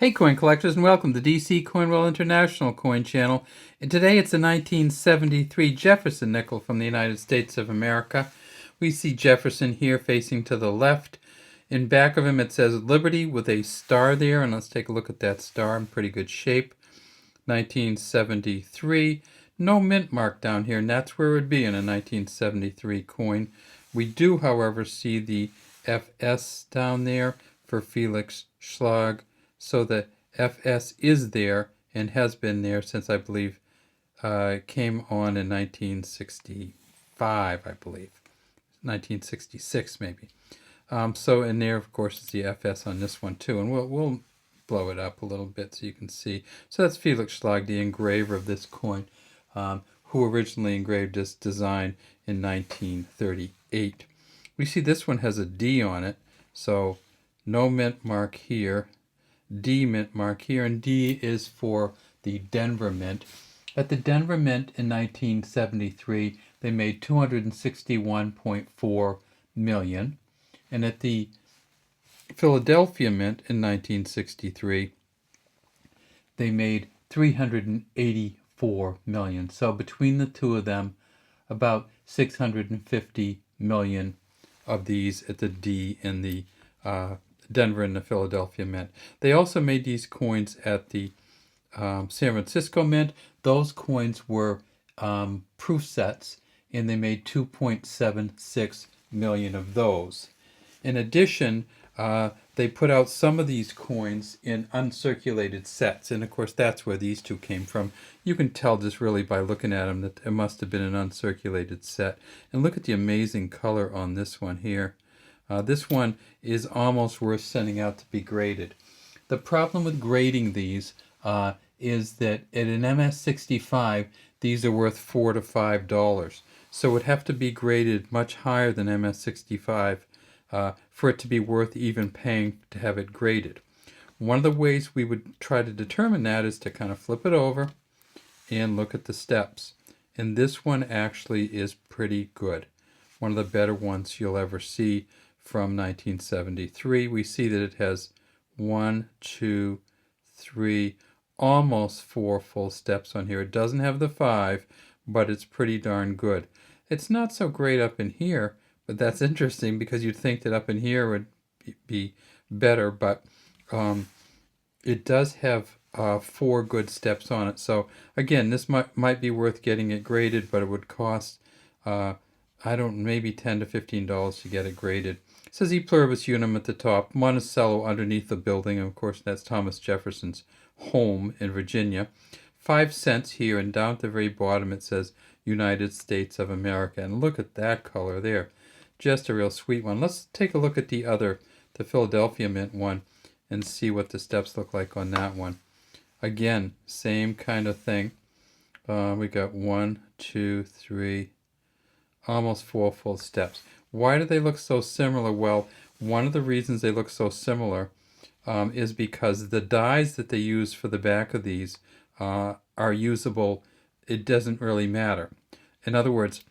Hey coin collectors, and welcome to DC Coinwell International Coin Channel. And today it's the 1973 Jefferson Nickel from the United States of America. We see Jefferson here facing to the left. In back of him it says Liberty with a star there, and let's take a look at that star in pretty good shape. 1973. No mint mark down here, and that's where it would be in a 1973 coin. We do, however, see the FS down there for Felix Schlag. So the FS is there and has been there since, I believe, it came on in 1965, I believe. 1966 maybe. So in there, of course, is the FS on this one too. And we'll blow it up a little bit so you can see. So that's Felix Schlag, the engraver of this coin, who originally engraved this design in 1938. We see this one has a D on it, so no mint mark here. D mint mark here, and D is for the Denver Mint. At the Denver Mint in 1973, they made 261.4 million, and at the Philadelphia Mint in 1963, they made 384 million. So between the two of them, about 650 million of these at the D and the Denver and the Philadelphia Mint. They also made these coins at the San Francisco Mint. Those coins were proof sets, and they made 2.76 million of those. In addition, they put out some of these coins in uncirculated sets, and of course that's where these two came from. You can tell just really by looking at them that it must have been an uncirculated set. And look at the amazing color on this one here. This one is almost worth sending out to be graded. The problem with grading these is that at an MS65, these are worth $4 to $5. So it would have to be graded much higher than MS65 for it to be worth even paying to have it graded. One of the ways we would try to determine that is to kind of flip it over and look at the steps. And this one actually is pretty good. One of the better ones you'll ever see from 1973. We see that it has 1, 2, 3, almost 4 full steps on here. It doesn't have the 5, but it's pretty darn good. It's not so great up in here, but that's interesting because you'd think that up in here would be better, but it does have 4 good steps on it. So again, this might be worth getting it graded, but it would cost maybe $10 to $15 to get it graded. It says E pluribus unum at the top, Monticello underneath the building, and of course that's Thomas Jefferson's home in Virginia. 5 cents here, and down at the very bottom it says United States of America. And look at that color there. Just a real sweet one. Let's take a look at the Philadelphia Mint one, and see what the steps look like on that one. Again, same kind of thing. We got 1, 2, 3, almost 4 full steps. Why do they look so similar? Well, one of the reasons they look so similar is because the dies that they use for the back of these are usable. It doesn't really matter. In other words,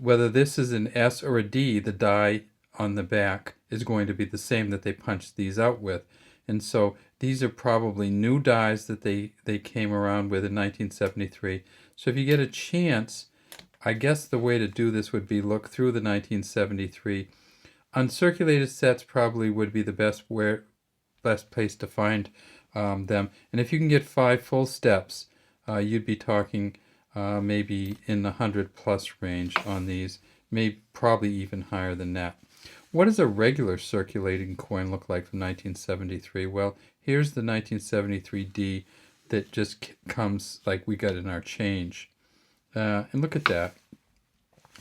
whether this is an S or a D, the die on the back is going to be the same that they punched these out with. And so these are probably new dies that they came around with in 1973. So if you get a chance, I guess the way to do this would be look through the 1973. Uncirculated sets probably would be the best place to find them. And if you can get 5 full steps, you'd be talking maybe in the 100+ range on these, probably even higher than that. What does a regular circulating coin look like from 1973? Well, here's the 1973 D that just comes like we got in our change. And look at that.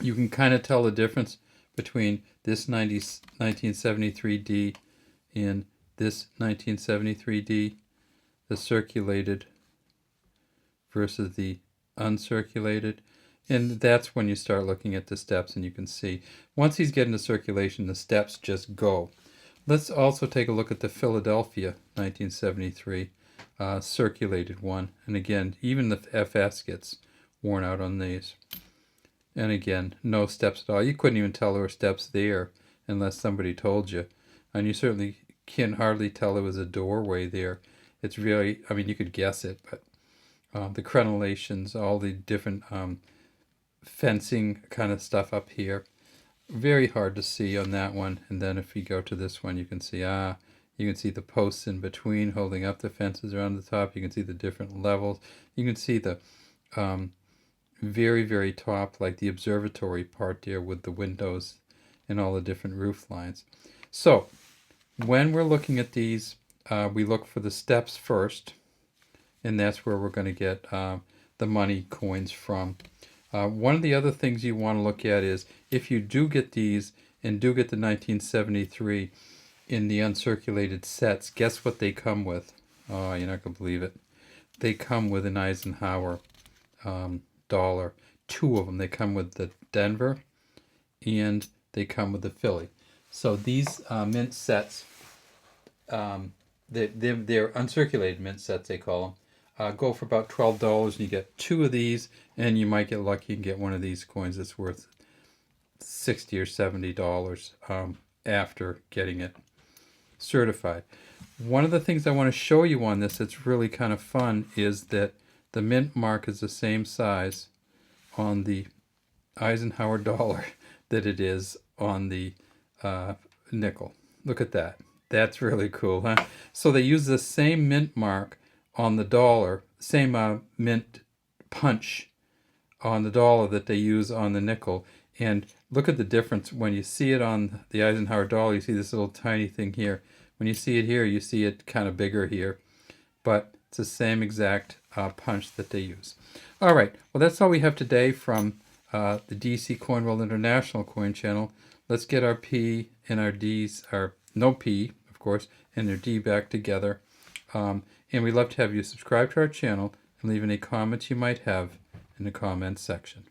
You can kind of tell the difference between this 1973 D and this 1973 D, the circulated versus the uncirculated. And that's when you start looking at the steps, and you can see once these get into circulation, the steps just go. Let's also take a look at the Philadelphia 1973 circulated one. And again, even the FS gets worn out on these. And again, no steps at all. You couldn't even tell there were steps there unless somebody told you. And you certainly can hardly tell there was a doorway there. It's really, I mean, you could guess it, but the crenellations, all the different fencing kind of stuff up here. Very hard to see on that one. And then if you go to this one, you can see, you can see the posts in between holding up the fences around the top. You can see the different levels. You can see the very, very top, like the observatory part there with the windows and all the different roof lines. So when we're looking at these, we look for the steps first, and that's where we're going to get the money coins from. One of the other things you want to look at is if you do get these and do get the 1973 in the uncirculated sets, guess what they come with? Oh, you're not going to believe it. They come with an Eisenhower dollar. Two of them. They come with the Denver and they come with the Philly. So these mint sets, they're uncirculated mint sets, they call them. Go for about $12 and you get two of these, and you might get lucky and get one of these coins that's worth $60 or $70 after getting it certified. One of the things I want to show you on this that's really kind of fun is that the mint mark is the same size on the Eisenhower dollar that it is on the nickel. Look at that. That's really cool, huh? So they use the same mint mark on the dollar, same mint punch on the dollar that they use on the nickel. And look at the difference when you see it on the Eisenhower dollar. You see this little tiny thing here. When you see it here, you see it kind of bigger here. But it's the same exact punch that they use. All right. Well, that's all we have today from the DC Coin World International Coin Channel. Let's get our P and our D's, our no P, of course, and their D back together. And we'd love to have you subscribe to our channel and leave any comments you might have in the comments section.